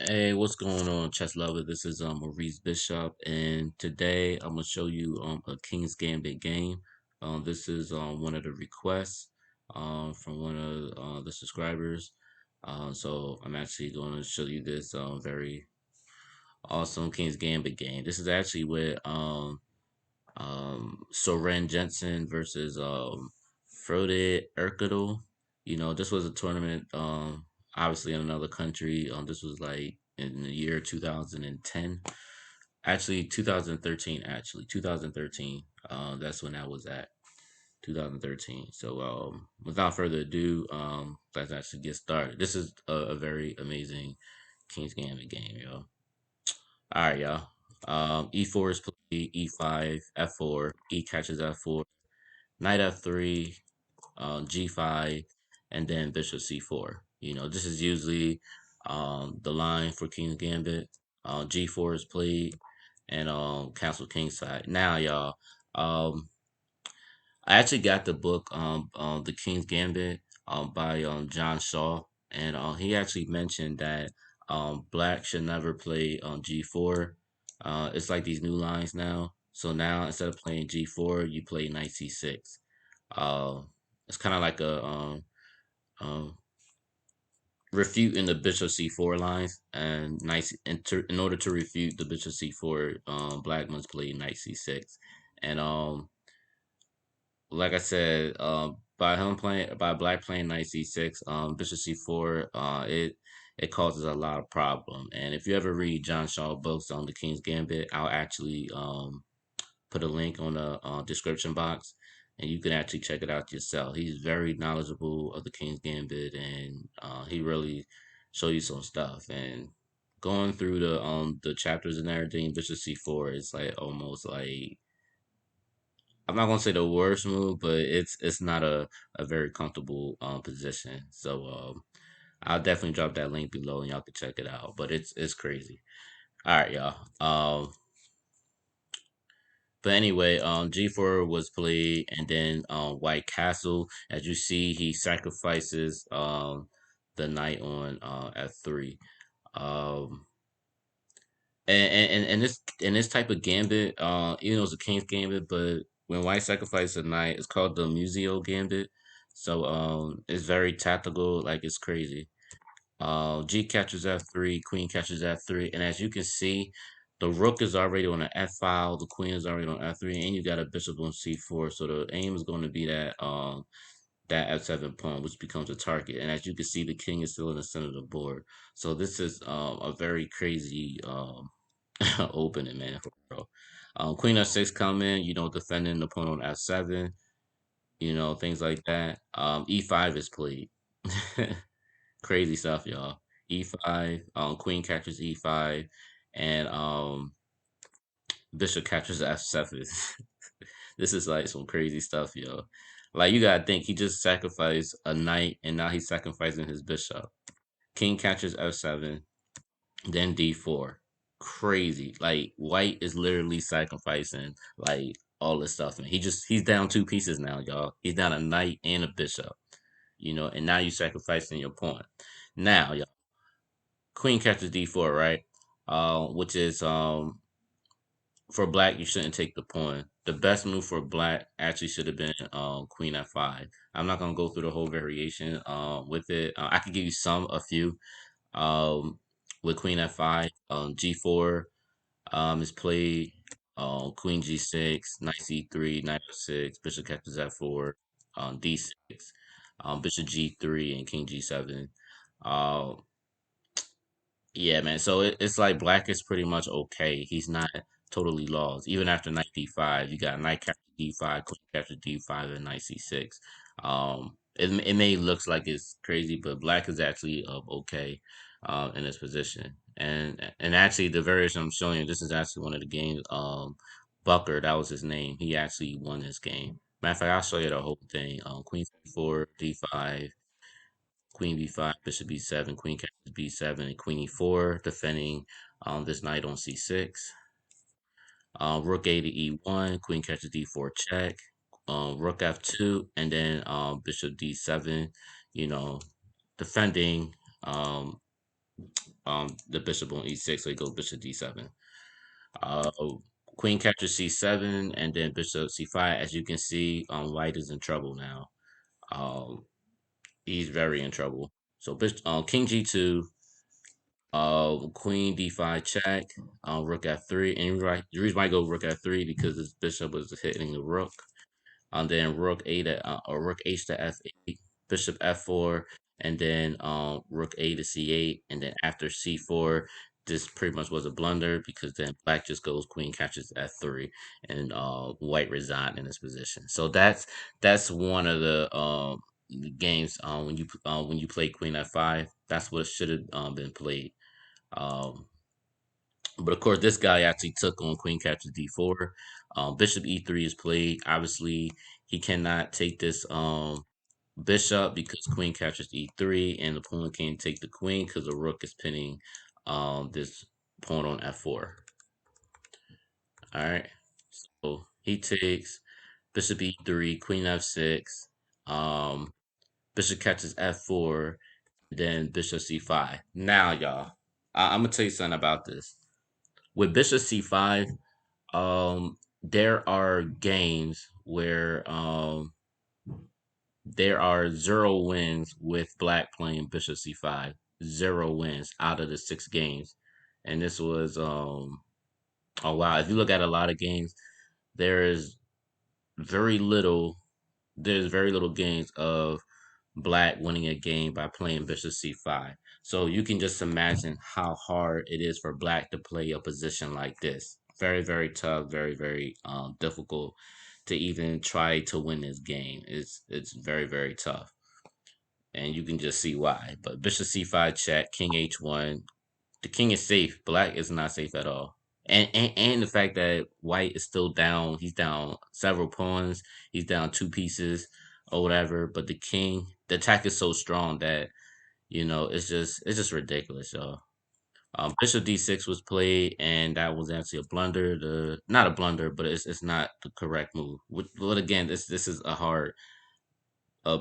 Hey, what's going on, chess lover? This is Maurice Bishop, and today I'm gonna show you a King's Gambit game. This is one of the requests from one of the subscribers. So I'm actually going to show you this very awesome King's Gambit game. This is actually with Soren Jensen versus Frode Urkedal. This was a tournament obviously in another country. This was like in the year 2010. Actually 2013 actually. 2013. That's when that was at. 2013. So without further ado, let's actually get started. This is a very amazing King's Gambit game, yo. All right, y'all. E4 is played, E5, F4, E catches F4, Knight F3, G5, and then Bishop C4. This is usually the line for King's Gambit. G4 is played, and Castle Kingside. Now, y'all, um, I actually got the book, The King's Gambit, by John Shaw, and he actually mentioned that Black should never play G4. It's like these new lines now. So now instead of playing G4, you play Knight C6. Uh, it's kind of like a um, refuting the Bishop C4 lines, and in order to refute the Bishop C4, Black must play Knight C6, and like I said, by Black playing Knight C6, Bishop C4, it causes a lot of problem. And if you ever read John Shaw books on the King's Gambit, I'll actually put a link on the description box, and you can actually check it out yourself. He's very knowledgeable of the King's Gambit, and he really show you some stuff. And going through the chapters and everything, Bishop C4 is like almost like, I'm not gonna say the worst move, but it's not a very comfortable position. So I'll definitely drop that link below, and y'all can check it out. But it's crazy. All right, y'all. But anyway, G4 was played, and then White Castle. As you see, he sacrifices the knight on F3. Um, and this type of gambit, even though it's a king's gambit, but when White sacrifices a knight, it's called the Museo Gambit. So it's very tactical, like it's crazy. G catches F3, Queen catches F3, and as you can see, the Rook is already on an F file, the Queen is already on F3, and you got a Bishop on C4. So the aim is going to be that F7 pawn, which becomes a target. And as you can see, the King is still in the center of the board. So this is a very crazy opening, man, for real. Queen F6 coming, defending the pawn on F7, things like that. E5 is played. Crazy stuff, y'all. E5, queen catches E5, and bishop catches F7. This is like some crazy stuff, yo. Like you gotta think he just sacrificed a knight, and now he's sacrificing his bishop. King catches F7, then D4. Crazy. Like white is literally sacrificing like all this stuff, man. He's down two pieces now, y'all. He's down a knight and a bishop, and now you're sacrificing your pawn. Now, y'all, queen catches D4, right? Which is for black, you shouldn't take the pawn. The best move for black actually should have been queen F5. I'm not gonna go through the whole variation with it. I could give you a few. Um, with queen F5, G4 is played. Queen G6, knight C3, knight F6, bishop catches F4, D6, bishop G3, and king G7. Uh, yeah, man. So it's like black is pretty much okay. He's not totally lost. Even after knight D5, you got knight capture D5, queen capture D5, and knight C6. It may looks like it's crazy, but black is actually okay in this position. And actually, the variation I'm showing you, this is actually one of the games. Bucker, that was his name. He actually won this game. Matter of fact, I'll show you the whole thing. Queen C4, D5, Queen B5, Bishop B7, Queen catches B7, and Queen E4, defending this knight on C6. Rook A to E1, Queen catches D4 check, Rook F2, and then Bishop D7, you know, defending. Um, the bishop on e6, so he goes bishop d7. Uh, Queen captures c7, and then bishop c5. As you can see, white is in trouble now. Um, he's very in trouble. So king g2, queen d5 check, rook f3, and right, the reason why I go rook f3 because his bishop was hitting the rook. And then rook a to or rook h to f8, bishop f4, and then rook a to c8, and then after c4, this pretty much was a blunder because then black just goes queen catches f3, and white resigned in this position. So that's one of the games when you play queen f5. That's what should have been played. Um, but of course, this guy actually took on queen captures d4. Bishop e3 is played. Obviously, he cannot take this bishop because queen captures e3, and the opponent can't take the queen because the rook is pinning this pawn on f4. All right, so he takes bishop e3, queen f6, um, bishop catches f4, then bishop c5. Now, y'all, I'm gonna tell you something about this. With bishop c5, there are games where there are 0 wins with black playing bishop c5. 0 wins out of the 6 games. And this was oh wow, if you look at a lot of games, there is very little there's very little games of black winning a game by playing bishop c5. So you can just imagine how hard it is for black to play a position like this. Very, very tough, very, very difficult to even try to win this game. It's very, very tough. And you can just see why. But bishop c5 check, king h1. The king is safe. Black is not safe at all. And the fact that white is still down, he's down several pawns, he's down 2 pieces or whatever. But the attack is so strong that it's just ridiculous, y'all. Bishop d6 was played, and that was actually a blunder. The Not a blunder, but it's not the correct move. But again, this is a hard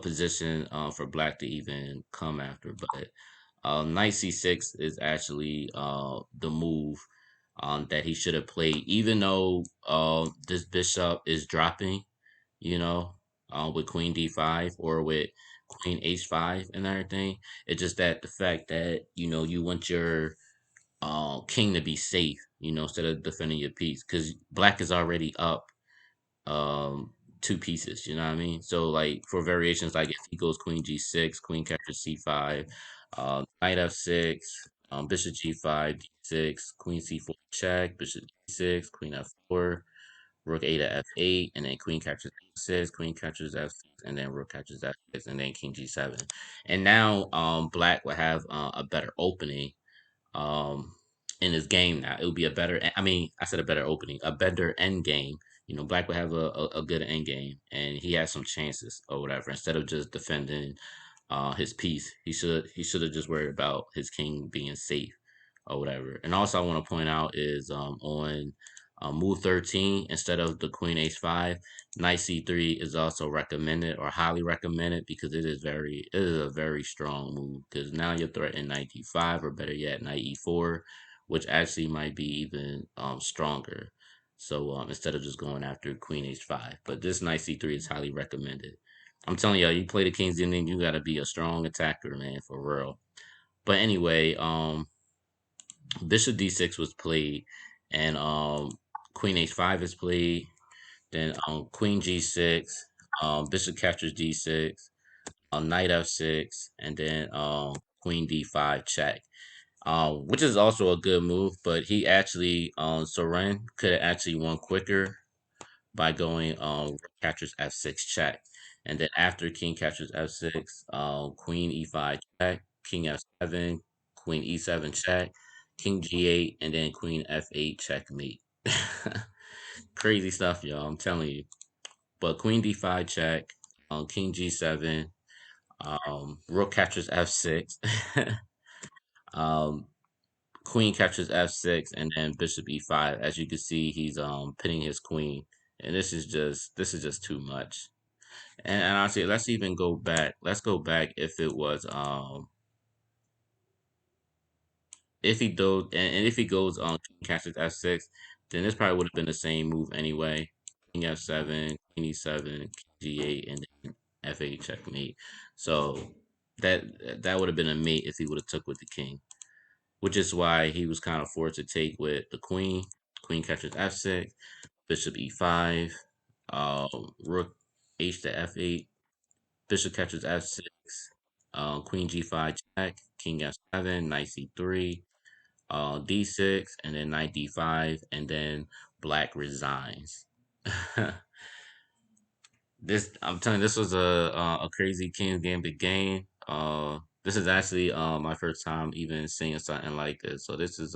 position for black to even come after. But knight c6 is actually the move that he should have played, even though this bishop is dropping, you know, with queen d5 or with queen h5 and everything. It's just that the fact that you want your king to be safe, instead of defending your piece, because black is already up um 2 pieces, you know what I mean? So like for variations, like if he goes queen g6, queen captures c5, knight f6, bishop g5, d6, queen c4 check, bishop d6, queen f4, rook a to f8, and then queen captures f6, queen captures f6, and then rook captures f6, and then king g7. And now black will have a better opening um in this game. Now it would be a better, I mean, I said a better opening, a better end game. Black would have a good end game, and he has some chances or whatever. Instead of just defending his piece, he should have just worried about his king being safe or whatever. And also, I want to point out is on move 13, instead of the queen h5, knight c3 is also recommended or highly recommended because it is a very strong move, because now you're threatening knight d5, or better yet knight e4, which actually might be even stronger. So instead of just going after queen h5, but this knight c3 is highly recommended. I'm telling y'all, you play the King's Indian, you gotta be a strong attacker, man, for real. But anyway, bishop d6 was played, and queen h5 is played. Then queen g6, bishop captures d6, knight f6, and then queen d5 check. Which is also a good move, but he actually Soren could have actually won quicker by going captures f6 check. And then after king captures f6, queen e5 check, king f7, queen e7 check, king g8, and then queen f8 checkmate. Crazy stuff, y'all, I'm telling you. But queen d5 check, king g7, rook captures f6, um, queen captures f6, and then bishop e5. As you can see, he's pinning his queen, and this is just too much. And honestly, let's even go back. Let's go back if it was if he does, and if he goes on king catches f6, then this probably would have been the same move anyway. King f7, queen e7, king g8, and then f8 checkmate. So that would have been a mate if he would have took with the king, which is why he was kind of forced to take with the queen. Queen catches f6, bishop e5, rook h to f8, bishop catches f6, queen g5 check, king f7, knight c3, d6, and then knight d5, and then black resigns. This I'm telling you, this was a crazy King's Gambit game. This is actually my first time even seeing something like this. So this is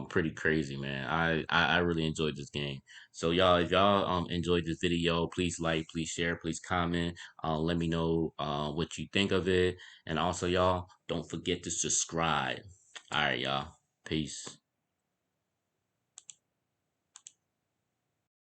pretty crazy, man. I really enjoyed this game. So y'all, if y'all enjoyed this video, please like, please share, please comment. Let me know what you think of it, and also y'all don't forget to subscribe. All right, y'all. Peace.